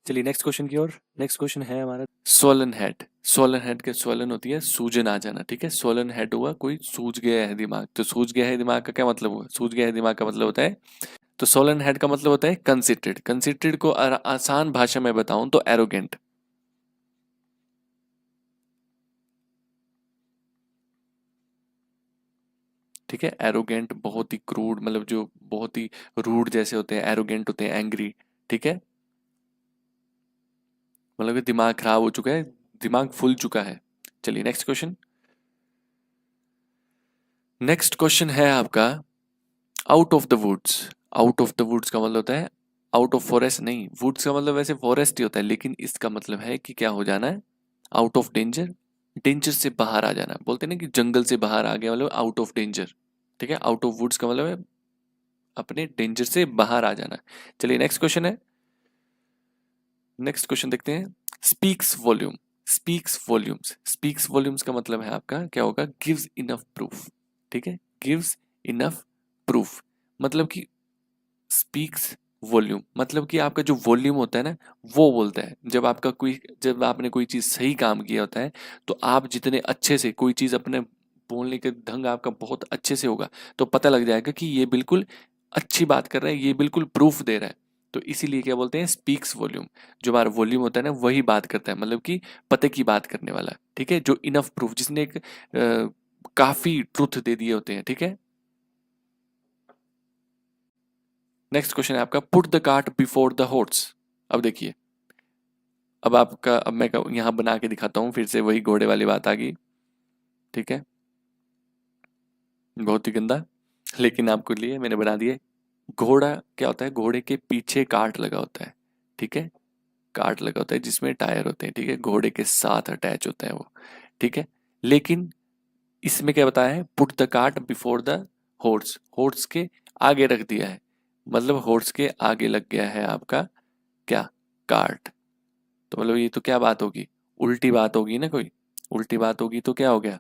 चलिए नेक्स्ट क्वेश्चन की ओर। नेक्स्ट क्वेश्चन है हमारा स्वलन हेड। स्वलन हेड के स्वलन होती है सूजन आ जाना, ठीक है। स्वलन हेड हुआ कोई सूज गया है दिमाग, तो सूज गया है दिमाग का क्या मतलब हुआ, सूज गया है दिमाग का मतलब होता है, तो स्वलन हेड का मतलब होता है कंसिटेड। कंसिटेड को आसान भाषा में बताऊं तो एरोगेंट, ठीक है। एरोगेंट बहुत ही क्रूड, मतलब जो बहुत ही रूड जैसे होते हैं, एरोगेंट होते हैं, एंग्री, ठीक है। मतलब कि दिमाग खराब हो चुका है, दिमाग फूल चुका है। चलिए नेक्स्ट क्वेश्चन। नेक्स्ट क्वेश्चन है आपका out of the woods. Out of the woods का मतलब होता है आउट ऑफ फॉरेस्ट नहीं, वुड्स का मतलब वैसे फॉरेस्ट ही होता है, लेकिन इसका मतलब है कि क्या हो जाना है, आउट ऑफ डेंजर, डेंजर से बाहर आ जाना। बोलते हैं ना कि जंगल से बाहर आ गया, मतलब आउट ऑफ डेंजर। ठीक है, आउट ऑफ वुड्स का मतलब है अपने डेंजर से बाहर आ जाना। चलिए नेक्स्ट क्वेश्चन है, नेक्स्ट क्वेश्चन देखते हैं। Speaks volume. Speaks volumes, speaks volumes का मतलब है आपका क्या होगा, गिव्स इनफ प्रूफ। ठीक है, गिव्स इनफ प्रूफ, मतलब कि स्पीक्स वॉल्यूम मतलब कि आपका जो वॉल्यूम होता है ना, वो बोलता है जब आपका कोई, जब आपने कोई चीज़ सही काम किया होता है, तो आप जितने अच्छे से कोई चीज़ अपने बोलने का ढंग आपका बहुत अच्छे से होगा, तो पता लग जाएगा कि ये बिल्कुल अच्छी बात कर रहा है, ये बिल्कुल प्रूफ दे रहा है। तो इसीलिए क्या बोलते हैं, स्पीक्स वॉल्यूम। जो हमारा वॉल्यूम होता है ना, वही बात करता है, मतलब कि पते की बात करने वाला। ठीक है, जो इनफ प्रूफ, जिसने एक काफी ट्रुथ दे दिए होते हैं। ठीक है, नेक्स्ट क्वेश्चन है आपका, put the cart before the horse. अब देखिए, अब आपका, अब मैं यहाँ बना के दिखाता हूँ, फिर से वही घोड़े वाली बात आ गई। ठीक है, बहुत ही गंदा, लेकिन आपके लिए मैंने बना दिया। घोड़ा क्या होता है, घोड़े के पीछे कार्ट लगा होता है। ठीक है, कार्ट लगा होता है जिसमें टायर होते हैं। ठीक है, घोड़े के साथ अटैच होते हैं वो। ठीक है, लेकिन इसमें क्या बताया है, put the cart before the horse, horse के आगे रख दिया है, मतलब हॉर्स के आगे लग गया है आपका क्या, कार्ट। तो मतलब ये तो क्या बात होगी, उल्टी बात होगी ना, कोई उल्टी बात होगी तो क्या हो गया,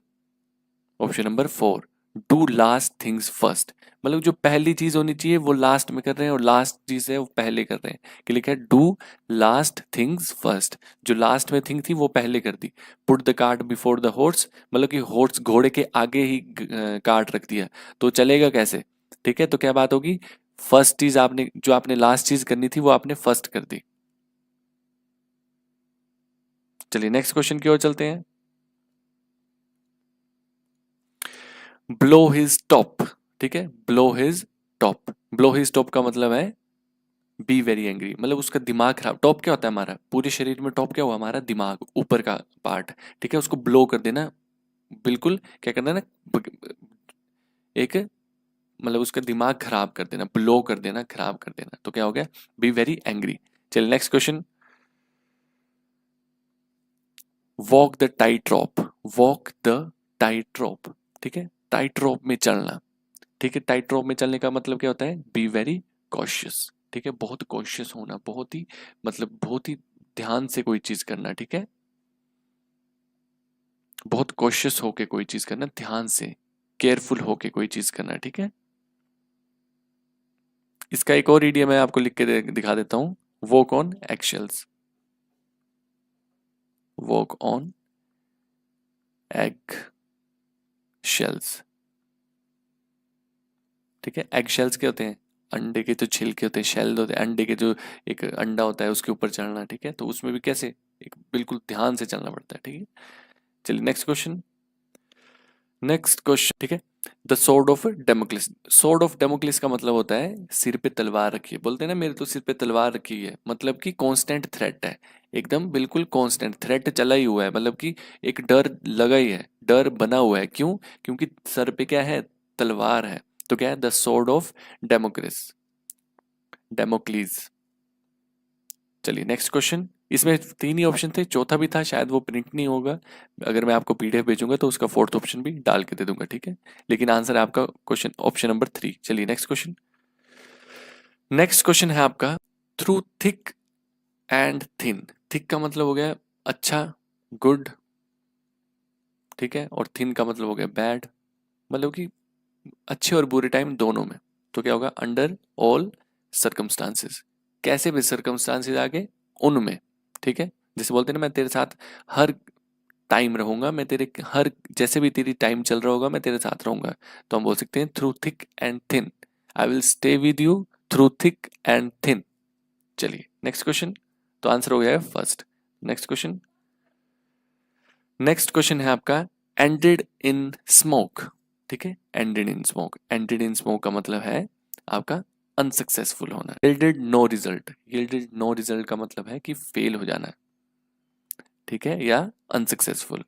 option number 4, do last things first. मतलब जो पहली चीज होनी चाहिए वो लास्ट में कर रहे हैं, और लास्ट चीज है वो पहले कर रहे हैं। कि लिखा है डू लास्ट थिंग्स फर्स्ट, जो लास्ट में थिंग थी वो पहले कर दी। Put the cart before the horse, मतलब कि हॉर्स घोड़े के आगे ही कार्ट रख दिया, तो चलेगा कैसे। ठीक है, तो क्या बात होगी, फर्स्ट चीज आपने, जो आपने लास्ट चीज करनी थी वो आपने फर्स्ट कर दी। चलिए नेक्स्ट क्वेश्चन की ओर चलते हैं। Blow his top. ठीक है, blow his top, blow his top का मतलब है बी वेरी एंग्री, मतलब उसका दिमाग खराब। टॉप क्या होता है, हमारा पूरे शरीर में टॉप क्या हुआ, हमारा दिमाग, ऊपर का पार्ट। ठीक है, उसको ब्लो कर देना, बिल्कुल क्या करना है ना, एक, मतलब उसका दिमाग खराब कर देना, ब्लो कर देना, खराब कर देना, तो क्या हो गया, बी वेरी एंग्री। चलिए next question, walk the tight rope. Walk the tight rope, ठीक है, टाइट रॉप में चलना। ठीक है, टाइट रॉप में चलने का मतलब क्या होता है, बी वेरी कॉशियस। ठीक है, बहुत कॉशियस होना, बहुत ही, मतलब बहुत ही ध्यान से कोई चीज करना। ठीक है, बहुत कॉशियस होके कोई चीज करना, ध्यान से, केयरफुल होके कोई चीज करना। ठीक है, इसका एक और इडियम मैं आपको लिख के दिखा देता हूं, walk on एक्शेल्स। Walk on egg shells. ठीक है, एग शेल्स क्या होते हैं, अंडे के जो छिलके होते हैं, शेल होते हैं, अंडे के जो एक अंडा होता है उसके ऊपर चढ़ना। ठीक है, तो उसमें भी कैसे, एक बिल्कुल ध्यान से चलना पड़ता है। ठीक है, चलिए नेक्स्ट क्वेश्चन। नेक्स्ट क्वेश्चन, ठीक है, the sword of Damocles. Sword of Damocles का मतलब होता है सिर पे तलवार रखी है। बोलते हैं ना, मेरे तो सिर पे तलवार रखी है, मतलब कि कांस्टेंट थ्रेट है, एकदम बिल्कुल कांस्टेंट थ्रेट चला ही हुआ है, मतलब कि एक डर लगा ही है, डर बना हुआ है। क्यों, क्योंकि सर पे क्या है, तलवार है। तो क्या है, द सोर्ड ऑफ डेमोक्रिस, डेमोक्लीज। चलिए नेक्स्ट क्वेश्चन। इसमें 3 ही ऑप्शन थे, चौथा भी था, शायद वो प्रिंट नहीं होगा, अगर मैं आपको पीडीएफ भेजूंगा तो उसका फोर्थ ऑप्शन भी डाल के दे दूंगा। ठीक है, लेकिन आंसर है आपका क्वेश्चन ऑप्शन नंबर 3। चलिए नेक्स्ट क्वेश्चन। नेक्स्ट क्वेश्चन है आपका, through thick and thin. Thick का मतलब हो गया अच्छा, गुड। ठीक है, और थिन का मतलब हो गया बैड, मतलब कि अच्छे और बुरे टाइम दोनों में। तो क्या होगा, अंडर ऑल सर्कमस्टांसेस, कैसे भी सर्कमस्टांसेस आगे उनमें। ठीक है, जैसे बोलते हैं ना, मैं तेरे साथ हर टाइम रहूंगा, मैं तेरे हर, जैसे भी तेरी टाइम चल रहा होगा मैं तेरे साथ रहूंगा। तो हम बोल सकते हैं through thick and thin, I will stay with you through thick and thin. चलिए नेक्स्ट क्वेश्चन, तो आंसर हो गया है first. Next question, next question है आपका, एंडेड इन स्मोक। ठीक है, ended in smoke, ended in smoke का मतलब है आपका अनसक्सेसफुल होना। Yielded no result, yielded no result का मतलब है कि फेल हो जाना। ठीक है, या अनसक्सेसफुल।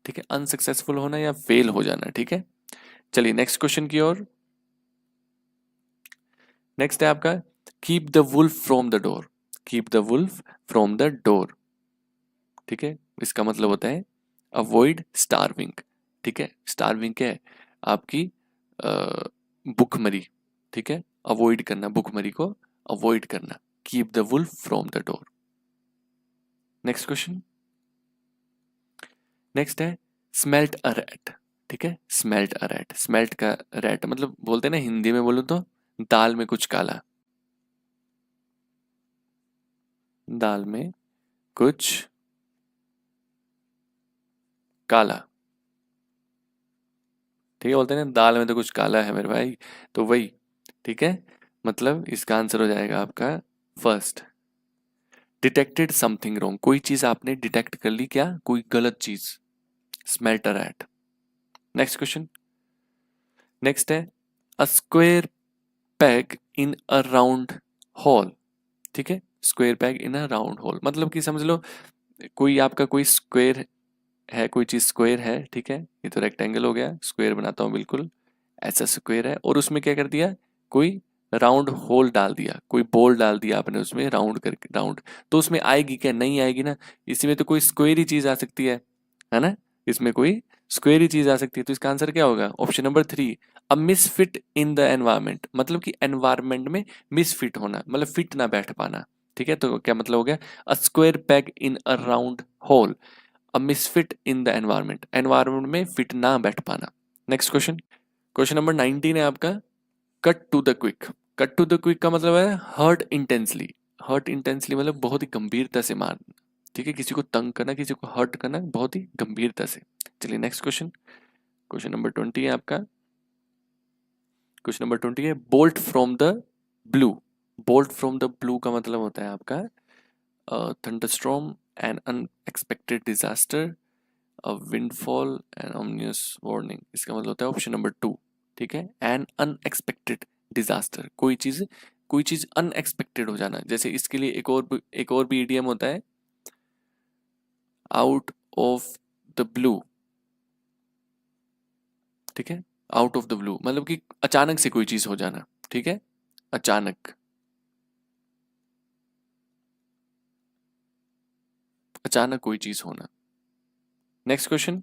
ठीक है, अनसक्सेसफुल होना या फेल हो जाना। ठीक है, चलिए नेक्स्ट क्वेश्चन की ओर। नेक्स्ट है आपका keep the wolf from the door. Keep the wolf from the door. ठीक है, इसका मतलब होता है अवॉइड स्टार्विंग। ठीक है, स्टार्विंग क्या है? आपकी भुखमरी। ठीक है, अवॉइड करना, भुखमरी को अवॉइड करना। Keep the wolf from the door. Next question. Next है स्मेल्ट अ रैट। ठीक है, स्मेल्ट अ रैट। स्मेल्ट का रैट मतलब बोलते हैं ना, हिंदी में बोलूं तो दाल में कुछ काला। दाल में कुछ काला। ठीक है, बोलते हैं ना दाल में तो कुछ काला है मेरे भाई, तो वही। ठीक है, मतलब इसका आंसर हो जाएगा आपका फर्स्ट। डिटेक्टेड समथिंग रॉन्ग, कोई चीज आपने डिटेक्ट कर ली, क्या? कोई गलत चीज। Smelt a rat. Next question. Next है a square peg in a round hole. ठीक है, square peg in a round hole मतलब कि समझ लो कोई आपका कोई स्क्वेयर है, कोई चीज स्क्वेयर है। ठीक है, ये तो रेक्टेंगल हो गया, स्क्वेयर बनाता हूँ बिल्कुल ऐसा स्क्वेयर है, और उसमें क्या कर दिया, कोई राउंड होल डाल दिया, कोई बॉल डाल दिया आपने उसमें राउंड करके, राउंड। तो उसमें आएगी क्या? नहीं आएगी ना। इसमें तो कोई स्क्वेयर ही चीज आ सकती है ना? इसमें कोई स्क्वेयर ही चीज आ सकती है, तो इसका आंसर क्या होगा? Option number 3, a misfit in the environment. मतलब कि एनवायरमेंट में मिसफिट होना, मतलब फिट ना बैठ पाना। ठीक है, तो क्या मतलब हो गया? अ square peg in a round whole, a misfit in the environment, environment में फिट ना बैठ पाना। Next question. क्वेश्चन नंबर 19 है आपका cut to the quick. Cut to the quick का मतलब है हर्ट इंटेंसली। हर्ट इंटेंसली मतलब बहुत ही गंभीरता से मारना। ठीक है, किसी को तंग करना, किसी को हर्ट करना बहुत ही गंभीरता से। चलिए नेक्स्ट क्वेश्चन। क्वेश्चन नंबर 20 है आपका। क्वेश्चन नंबर 20 है bolt from the blue. Bolt from the blue का मतलब होता है आपका thunderstorm, an unexpected disaster, a windfall, an ominous warning. इसका मतलब होता है ऑप्शन नंबर 2। ठीक है, एन अनएक्सपेक्टेड डिजास्टर, कोई चीज अनएक्सपेक्टेड हो जाना। जैसे इसके लिए एक और भी इडियम होता है, आउट ऑफ द ब्लू। ठीक है, आउट ऑफ द ब्लू मतलब कि अचानक से कोई चीज हो जाना। ठीक है, अचानक, अचानक कोई चीज होना। Next question.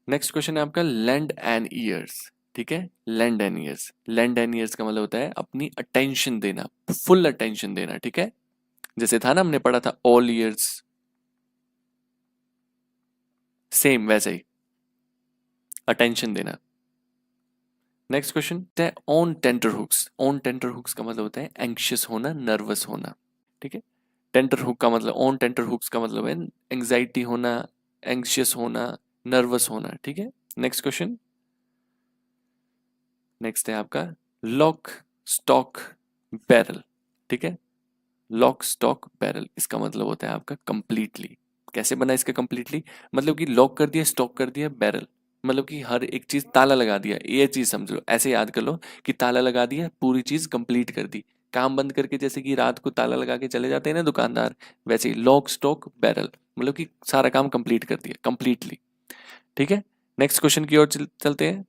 नेक्स्ट क्वेश्चन है आपका लैंड एंड ईयर्स। ठीक है, land and years. Land and years का मतलब होता है अपनी अटेंशन देना, फुल अटेंशन देना। ठीक है, जैसे था ना, हमने पढ़ा था ऑल ईयर्स, सेम वैसे ही अटेंशन देना। नेक्स्ट क्वेश्चन है on tenterhooks. On tenterhooks का मतलब होता है एंग्शियस होना, नर्वस होना। ठीक है, टेंटर हुक का मतलब, ऑन टेंटर हुक्स का मतलब है एंग्जाइटी होना, एंग्शियस होना, नर्वस होना। ठीक है, नेक्स्ट क्वेश्चन। नेक्स्ट है आपका लॉक स्टॉक बैरल। ठीक है, लॉक स्टॉक बैरल इसका मतलब होता है आपका कंप्लीटली। कैसे बना इसका कंप्लीटली? मतलब कि लॉक कर दिया, स्टॉक कर दिया, बैरल मतलब कि हर एक चीज ताला लगा दिया, ये चीज समझ लो, ऐसे याद कर लो कि ताला लगा दिया, पूरी चीज कंप्लीट कर दी, काम बंद करके। जैसे कि रात को ताला लगा के चले जाते हैं ना दुकानदार, वैसे ही लॉक स्टॉक बैरल मतलब कि सारा काम कंप्लीट कर दिया, कंप्लीटली। ठीक है, नेक्स्ट क्वेश्चन की ओर चलते हैं।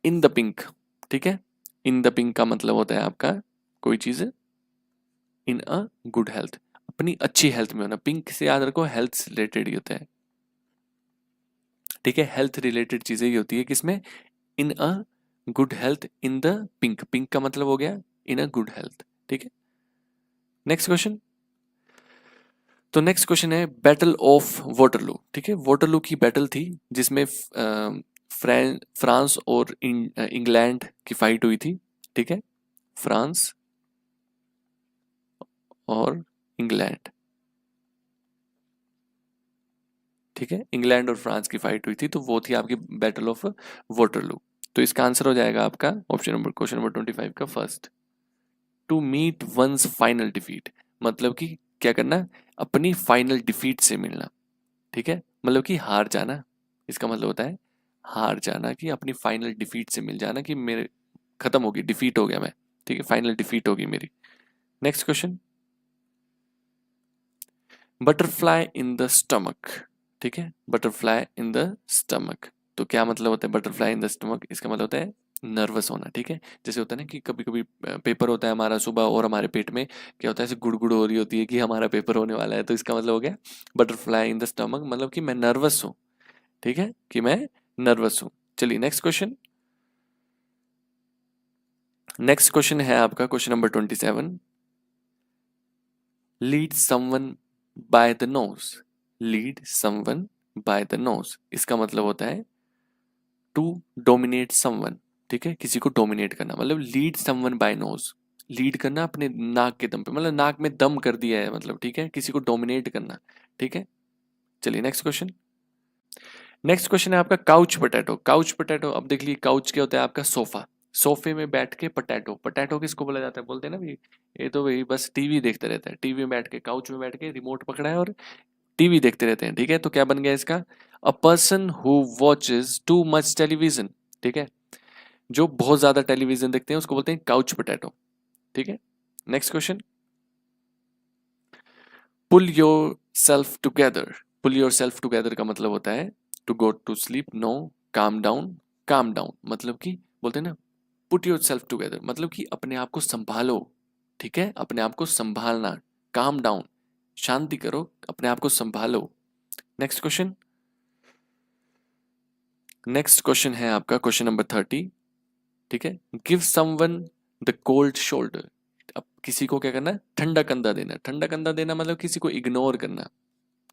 इन द पिंक। ठीक है, इन द पिंक का मतलब होता है आपका कोई चीज इन अ गुड हेल्थ, अपनी अच्छी हेल्थ में होना। पिंक से याद रखो हेल्थ से रिलेटेड ही होता है। ठीक है, हेल्थ रिलेटेड चीजें ही होती है किसमें? In a good health, in the pink. Pink का मतलब हो गया इन अ गुड हेल्थ। ठीक है, नेक्स्ट क्वेश्चन। तो नेक्स्ट क्वेश्चन है बैटल ऑफ वाटरलू। ठीक है, वाटरलू की बैटल थी जिसमें फ्रांस और इंग्लैंड की फाइट हुई थी। ठीक है, फ्रांस और इंग्लैंड। ठीक है, इंग्लैंड और फ्रांस की फाइट हुई थी, तो वो थी आपकी बैटल ऑफ वाटरलू। तो इसका आंसर हो जाएगा आपका ऑप्शन नंबर, क्वेश्चन नंबर 25 का first. To meet once final defeat मतलब कि क्या करना? अपनी फाइनल डिफीट से मिलना। ठीक है, मतलब कि हार जाना। इसका मतलब होता है हार जाना, कि अपनी फाइनल डिफीट से मिल जाना, कि मेरे खत्म होगी, डिफीट हो गया मैं, ठीक है, फाइनल डिफीट होगी मेरी। Next question, butterfly in the stomach, ठीक है, बटरफ्लाई इन द स्टमक, तो क्या मतलब होता है बटरफ्लाई इन द स्टमक? इसका मतलब होता है नर्वस होना, ठीक है। जैसे होता है ना कि कभी कभी पेपर होता है हमारा सुबह और हमारे पेट में क्या होता है, ऐसे गुड़गुड़ हो रही होती है कि हमारा पेपर होने वाला है, तो इसका मतलब हो गया बटरफ्लाई इन द स्टमक, मतलब कि मैं नर्वस हूँ, ठीक है, कि मैं नर्वस हूँ। चलिए नेक्स्ट क्वेश्चन, नेक्स्ट क्वेश्चन है आपका question number 27, lead someone by the nose, lead someone by the nose, इसका मतलब होता है टू डोमिनेट समवन, ठीक है, किसी को डोमिनेट करना, मतलब lead someone by nose, lead करना अपने नाक के दम पे, मतलब नाक में दम कर दिया है, मतलब ठीक है, किसी को डोमिनेट करना, ठीक है। चलिए नेक्स्ट क्वेश्चन, नेक्स्ट क्वेश्चन है आपका काउच पोटैटो, काउच पोटैटो, अब देख लीजिए काउच क्या होता है आपका सोफा, सोफे में बैठ के पोटैटो, पोटैटो किसको बोला जाता है, बोलते हैं ना भाई ये तो भाई बस टीवी देखते रहता है, टीवी में बैठ के, काउच में बैठ के रिमोट पकड़ा है और टीवी देखते रहते हैं, ठीक है, तो क्या बन गया इसका, a person who watches too much television, ठीक है, जो बहुत ज्यादा टेलीविजन देखते हैं उसको बोलते हैं काउच पोटैटो, ठीक है। Next question, pull yourself together, pull yourself together का मतलब होता है to go to sleep, no, calm down, calm down, मतलब कि बोलते हैं ना पुट योर सेल्फ टुगेदर, मतलब कि अपने आप को संभालो, ठीक है, अपने आप को संभालना, काम डाउन, शांति करो, अपने आप को संभालो। नेक्स्ट क्वेश्चन, नेक्स्ट क्वेश्चन है आपका क्वेश्चन नंबर 30, ठीक है, give someone the cold shoulder, अब किसी को क्या करना है, ठंडा कंधा देना, ठंडा कंधा देना मतलब किसी को इग्नोर करना,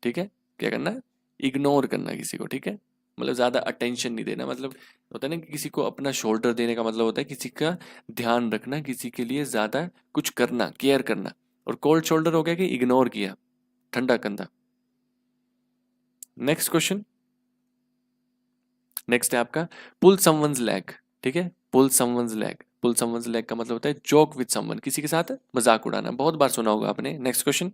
ठीक है, क्या करना है, इग्नोर करना किसी को, ठीक है, मतलब ज्यादा अटेंशन नहीं देना, मतलब होता है ना कि किसी को अपना शोल्डर देने का मतलब होता है किसी का ध्यान रखना, किसी के लिए ज्यादा कुछ करना, केयर करना, और कोल्ड शोल्डर हो गया कि इग्नोर किया, ठंडा कंधा। नेक्स्ट क्वेश्चन, नेक्स्ट है आपका पुल समवंस लेग, ठीक है, पुल समवंस लेग, पुल समवंस लेग का मतलब होता है जोक विद समवन, किसी के साथ मजाक उड़ाना, बहुत बार सुना होगा आपने। Next question,